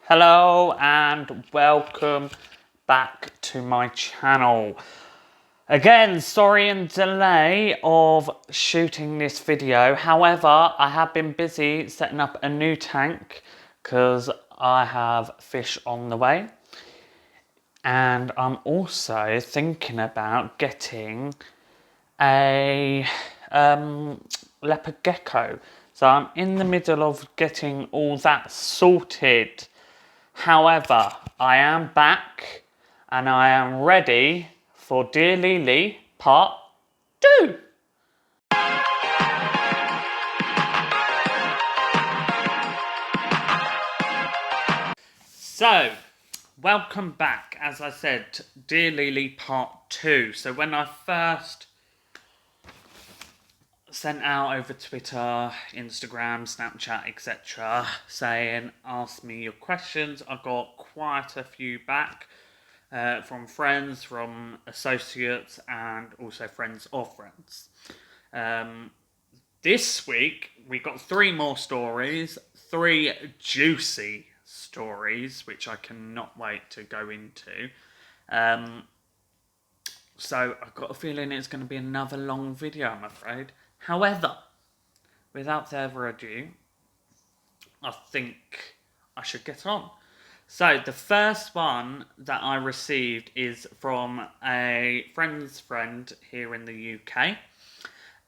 Hello and welcome back to my channel. Again, sorry and delay of shooting this video. However, I have been busy setting up a new tank because I have fish on the way. And I'm also thinking about getting a leopard gecko. So I'm in the middle of getting all that sorted. However, I am back and I am ready for Dear LeeLee Part 2. So, welcome back. As I said, Dear LeeLee Part 2. So when I first sent out over Twitter, Instagram, Snapchat, etc. saying, ask me your questions, I got quite a few back from friends, from associates, and also friends of friends. This week, we got 3 more stories, 3 juicy stories, which I cannot wait to go into. So I've got a feeling it's going to be another long video, I'm afraid. However, without further ado, I think I should get on. So the first one that I received is from a friend's friend here in the UK.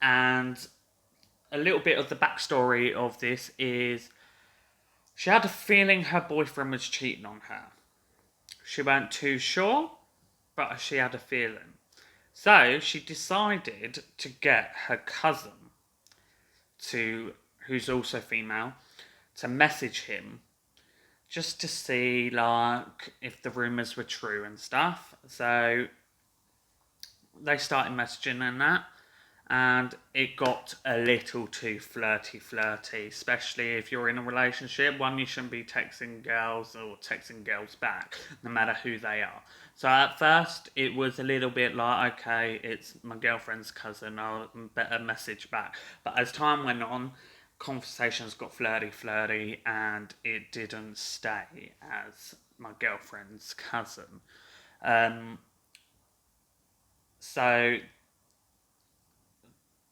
And a little bit of the backstory of this is she had a feeling her boyfriend was cheating on her. She weren't too sure, but she had a feeling. So she decided to get her cousin, who's also female, to message him just to see like if the rumours were true and stuff. So they started messaging and that, and it got a little too flirty, especially if you're in a relationship. One, you shouldn't be texting girls or texting girls back, no matter who they are. So at first, it was a little bit like, okay, it's my girlfriend's cousin, I'll better message back. But as time went on, conversations got flirty, and it didn't stay as my girlfriend's cousin. So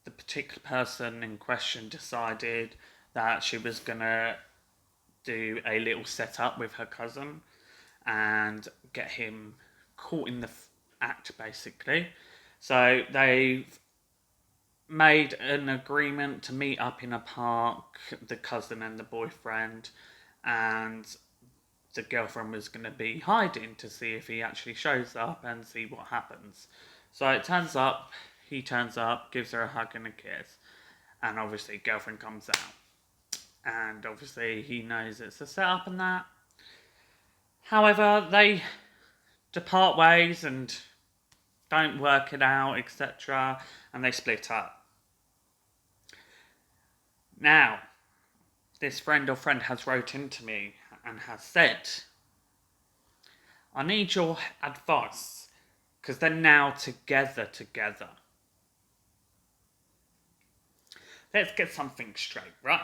the particular person in question decided that she was going to do a little setup with her cousin and get him caught in the act, basically. So they've made an agreement to meet up in a park, the cousin and the boyfriend, and the girlfriend was going to be hiding to see if he actually shows up and see what happens. So it turns up, he turns up, gives her a hug and a kiss, and obviously girlfriend comes out. And obviously he knows it's a setup and that. However, they depart ways and don't work it out, etc. And they split up. Now, this friend or friend has wrote into me and has said, I need your advice, because they're now together. Let's get something straight, right?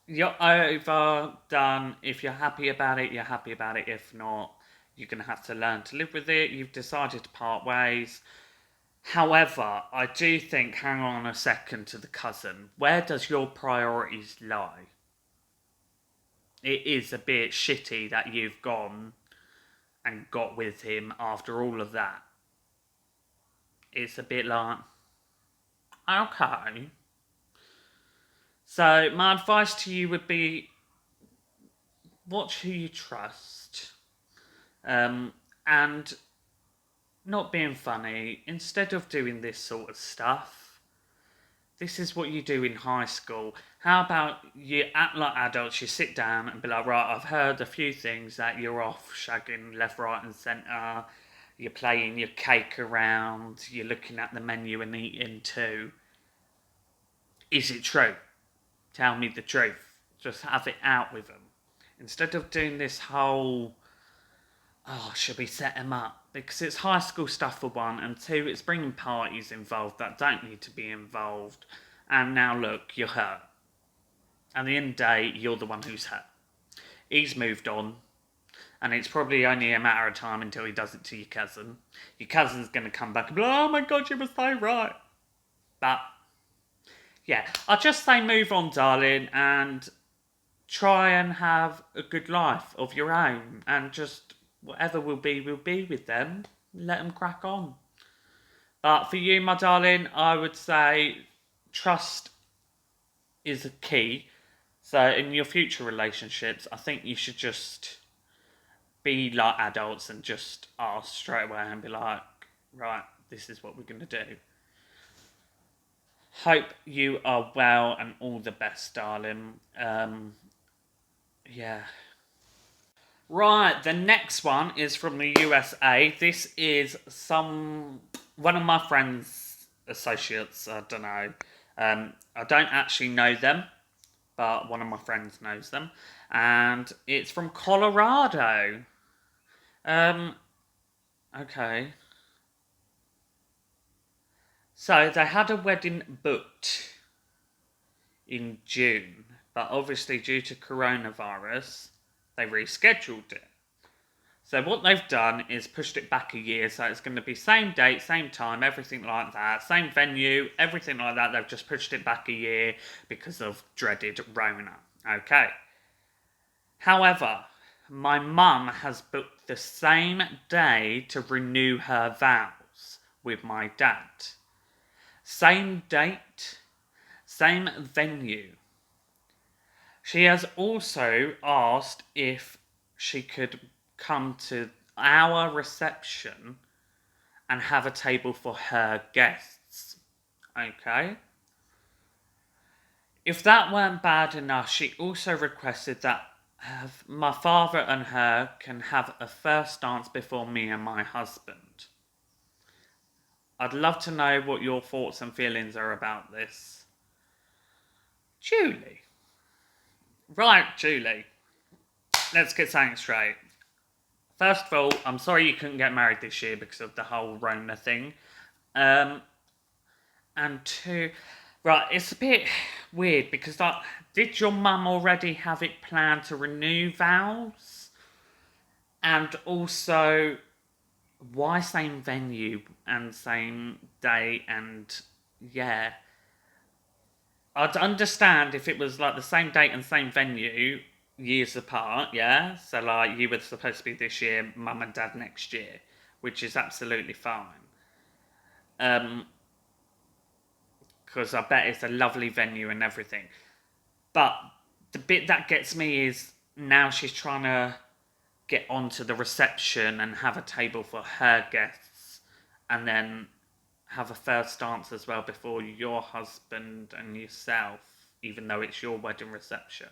You're over, done. If you're happy about it, you're happy about it. If not, you're going to have to learn to live with it. You've decided to part ways. However, I do think, hang on a second to the cousin, where does your priorities lie? It is a bit shitty that you've gone and got with him after all of that. It's a bit like, okay. So my advice to you would be, watch who you trust. And not being funny, instead of doing this sort of stuff, this is what you do in high school. How about you act like adults, you sit down and be like, right, I've heard a few things that you're off shagging left, right and centre, you're playing your cake around, you're looking at the menu and eating too. Is it true? Tell me the truth. Just have it out with them. Instead of doing this whole, oh, should we set him up? Because it's high school stuff for one, and 2, it's bringing parties involved that don't need to be involved. And now look, you're hurt. At the end of the day, you're the one who's hurt. He's moved on. And it's probably only a matter of time until he does it to your cousin. Your cousin's going to come back and be like, oh my God, you were so right. But, yeah, I'll just say move on, darling, and try and have a good life of your own. And just whatever will be with them. Let them crack on. But for you, my darling, I would say trust is a key. So in your future relationships, I think you should just be like adults and just ask straight away and be like, right, this is what we're going to do. Hope you are well and all the best, darling. Yeah. Right, the next one is from the USA. This is one of my friend's associates. I don't know. I don't actually know them, but one of my friends knows them, and it's from Colorado. Okay. So they had a wedding booked in June, but obviously due to coronavirus, they rescheduled it. So what they've done is pushed it back a year, so it's going to be same date, same time, everything like that, same venue, everything like that. They've just pushed it back a year because of dreaded Rona. Okay. However, my mum has booked the same day to renew her vows with my dad. Same date, same venue. She has also asked if she could come to our reception and have a table for her guests. Okay? If that weren't bad enough, she also requested that my father and her can have a first dance before me and my husband. I'd love to know what your thoughts and feelings are about this. Julie. Right, Julie. Let's get something straight. First of all, I'm sorry you couldn't get married this year because of the whole Rona thing. And two, right, it's a bit weird because did your mum already have it planned to renew vows? And also, why same venue and same day and yeah. I'd understand if it was like the same date and same venue years apart, yeah? So like you were supposed to be this year, mum and dad next year, which is absolutely fine. Because I bet it's a lovely venue and everything. But the bit that gets me is now she's trying to get onto the reception and have a table for her guests and then have a first dance as well before your husband and yourself, even though it's your wedding reception.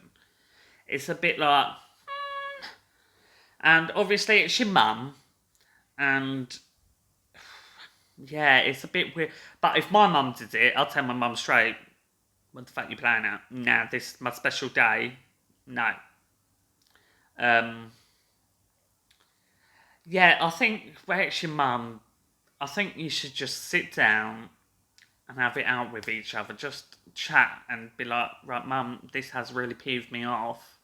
It's a bit like... And obviously it's your mum, and yeah, it's a bit weird. But if my mum did it, I'll tell my mum straight, what the fuck you playing at? Nah, this is my special day. No. Yeah, I think where it's your mum, I think you should just sit down and have it out with each other. Just chat and be like, right, mum, this has really peeved me off.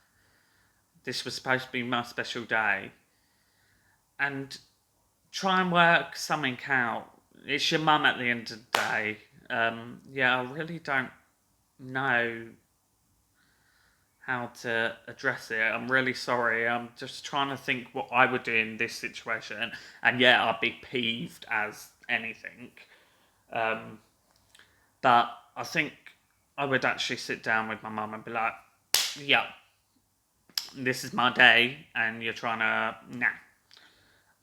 This was supposed to be my special day. And try and work something out. It's your mum at the end of the day. Yeah, I really don't know how to address it. I'm really sorry. I'm just trying to think what I would do in this situation. And yeah, I'd be peeved as anything. But I think I would actually sit down with my mum and be like, yeah, this is my day and you're trying to, nah.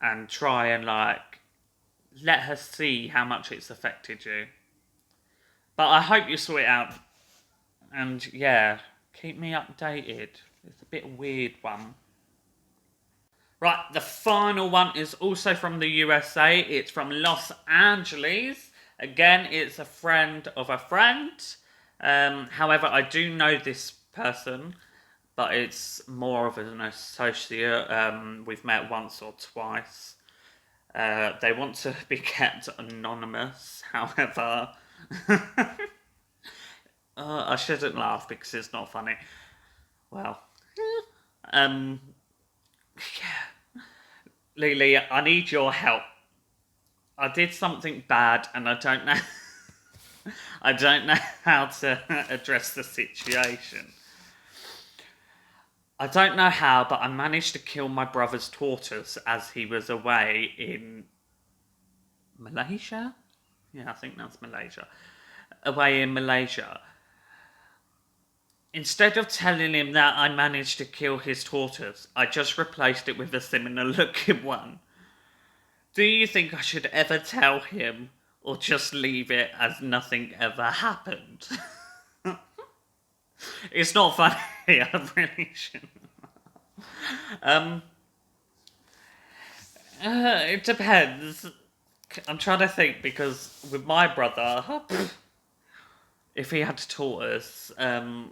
And try and like, let her see how much it's affected you. But I hope you sort it out. And yeah, keep me updated. It's a bit weird one. Right, the final one is also from the USA. It's from Los Angeles. Again, it's a friend of a friend. However, I do know this person, but it's more of an associate. We've met once or twice. They want to be kept anonymous. However, I shouldn't laugh because it's not funny. Well, Yeah. LeeLee, I need your help. I did something bad and I don't know I don't know how to address the situation. I don't know how, but I managed to kill my brother's tortoise as he was away in Malaysia? Yeah, I think that's Malaysia. Away in Malaysia. Instead of telling him that I managed to kill his tortoise, I just replaced it with a similar looking one. Do you think I should ever tell him, or just leave it as nothing ever happened? It's not funny, I really shouldn't. Um, it depends. I'm trying to think because with my brother, if he had taught us, I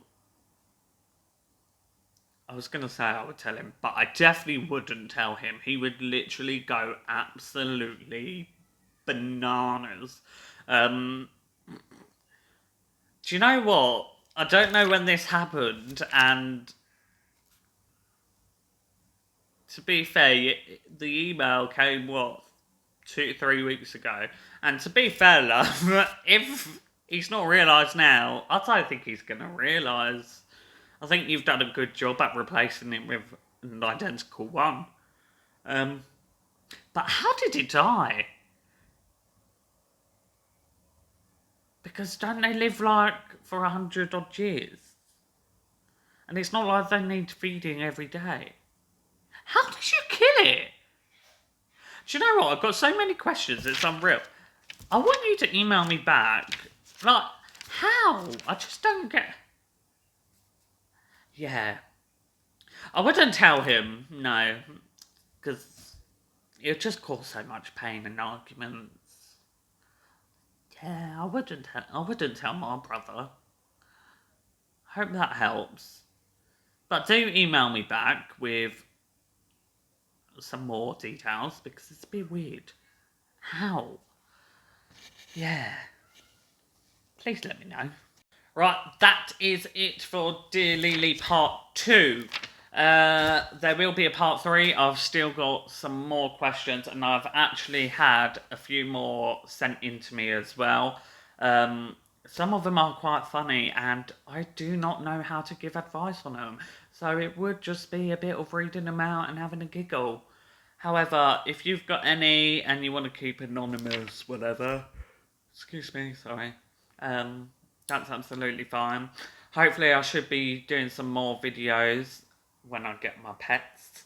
was gonna say I would tell him, but I definitely wouldn't tell him. He would literally go absolutely bananas. Um, do you know what? I don't know when this happened, and to be fair, the email came, what, 2, 3 weeks ago. And to be fair, love, if he's not realised now, I don't think he's going to realise. I think you've done a good job at replacing it with an identical one. But how did it die? Because don't they live like for 100 odd years? And it's not like they need feeding every day. How did you kill it? Do you know what? I've got so many questions, it's unreal. I want you to email me back. Like, how? I just don't get... Yeah. I wouldn't tell him, no. Because it would just cause so much pain and arguments. Yeah, I wouldn't tell my brother. Hope that helps. But do email me back with some more details because it's a bit weird. How? Yeah. Please let me know. Right, that is it for Dear LeeLee Part 2. There will be a Part 3. I've still got some more questions and I've actually had a few more sent in to me as well. Some of them are quite funny and I do not know how to give advice on them. So it would just be a bit of reading them out and having a giggle. However, if you've got any and you want to keep anonymous, whatever, excuse me, sorry, that's absolutely fine. Hopefully I should be doing some more videos when I get my pets,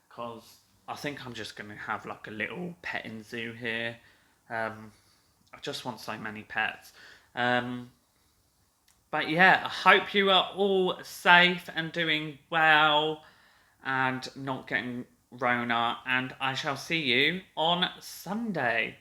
because I think I'm just going to have like a little petting zoo here. I just want so many pets. But yeah, I hope you are all safe and doing well and not getting Rona, and I shall see you on Sunday.